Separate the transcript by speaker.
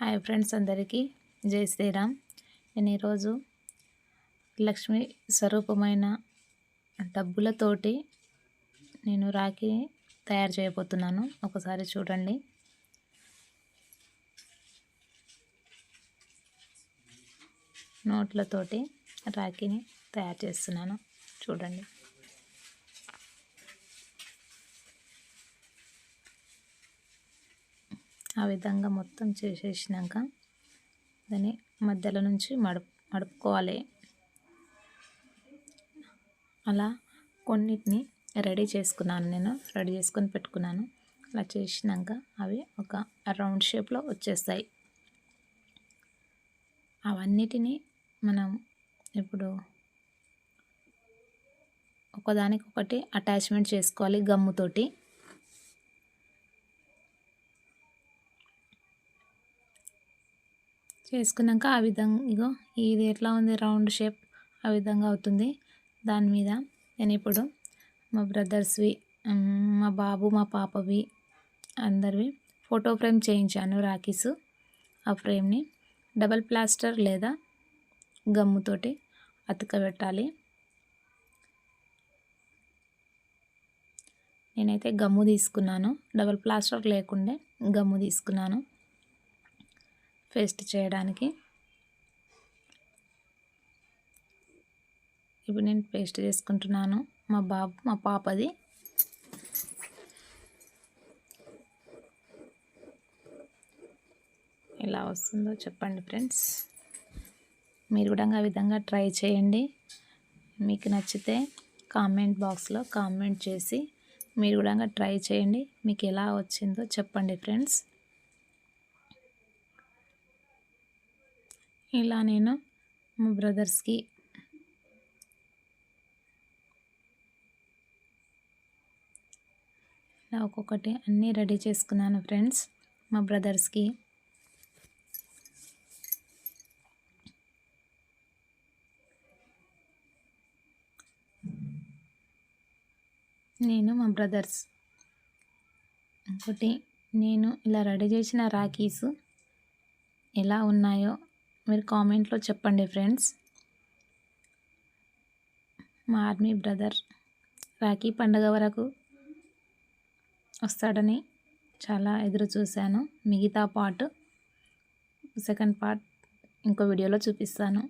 Speaker 1: Hi friends, అందరికీ జై శ్రీరామ్. నేను ఈరోజు లక్ష్మీ స్వరూపమైన డబ్బులతోటి నేను రాఖీ తయారు చేయబోతున్నాను. ఒకసారి చూడండి. నోట్లతోటి రాఖీని తయారు చేస్తున్నాను, చూడండి. ఆ విధంగా మొత్తం చేసేసినాక దాన్ని మధ్యలో నుంచి మడుపుకోవాలి. అలా కొన్నిటిని రెడీ చేసుకున్నాను, నేను రెడీ చేసుకొని పెట్టుకున్నాను. అలా చేసినాక అవి ఒక రౌండ్ షేప్లో వచ్చేస్తాయి. అవన్నిటిని మనం ఇప్పుడు ఒకదానికొకటి అటాచ్మెంట్ చేసుకోవాలి గమ్ముతోటి. చేసుకున్నాక ఆ విధంగా ఇగో ఇది ఎట్లా ఉంది, రౌండ్ షేప్ ఆ విధంగా అవుతుంది. దాని మీద నేను ఇప్పుడు మా బ్రదర్స్వి, మా బాబు మా పాపవి అందరివి ఫోటో ఫ్రేమ్ చేయించాను, రాఖీస్. ఆ ఫ్రేమ్ని డబల్ ప్లాస్టర్ లేదా గమ్ముతోటి అతకబెట్టాలి. నేనైతే గమ్ము తీసుకున్నాను, డబల్ ప్లాస్టర్ లేకుండే గమ్ము తీసుకున్నాను పేస్ట్ చేయడానికి. ఇప్పుడు నేను పేస్ట్ చేసుకుంటున్నాను మా బాబు మా పాపది. ఎలా వస్తుందో చెప్పండి ఫ్రెండ్స్. మీరు కూడా ఆ విధంగా ట్రై చేయండి. మీకు నచ్చితే కామెంట్ బాక్స్లో కామెంట్ చేసి మీరు కూడా ట్రై చేయండి. మీకు ఎలా వచ్చిందో చెప్పండి ఫ్రెండ్స్. ఇలా నేను మా బ్రదర్స్కి ఇలా ఒక్కొక్కటి అన్నీ రెడీ చేసుకున్నాను ఫ్రెండ్స్. మా బ్రదర్స్కి నేను మా బ్రదర్స్ ఇంకోటి నేను ఇలా రెడీ చేసిన రాఖీస్ ఎలా ఉన్నాయో మీరు కామెంట్లో చెప్పండి ఫ్రెండ్స్. మా ఆర్మీ బ్రదర్ రాఖీ పండుగ వరకు వస్తాడని చాలా ఎదురు చూశాను. మిగతా పార్ట్ సెకండ్ పార్ట్ ఇంకో వీడియోలో చూపిస్తాను.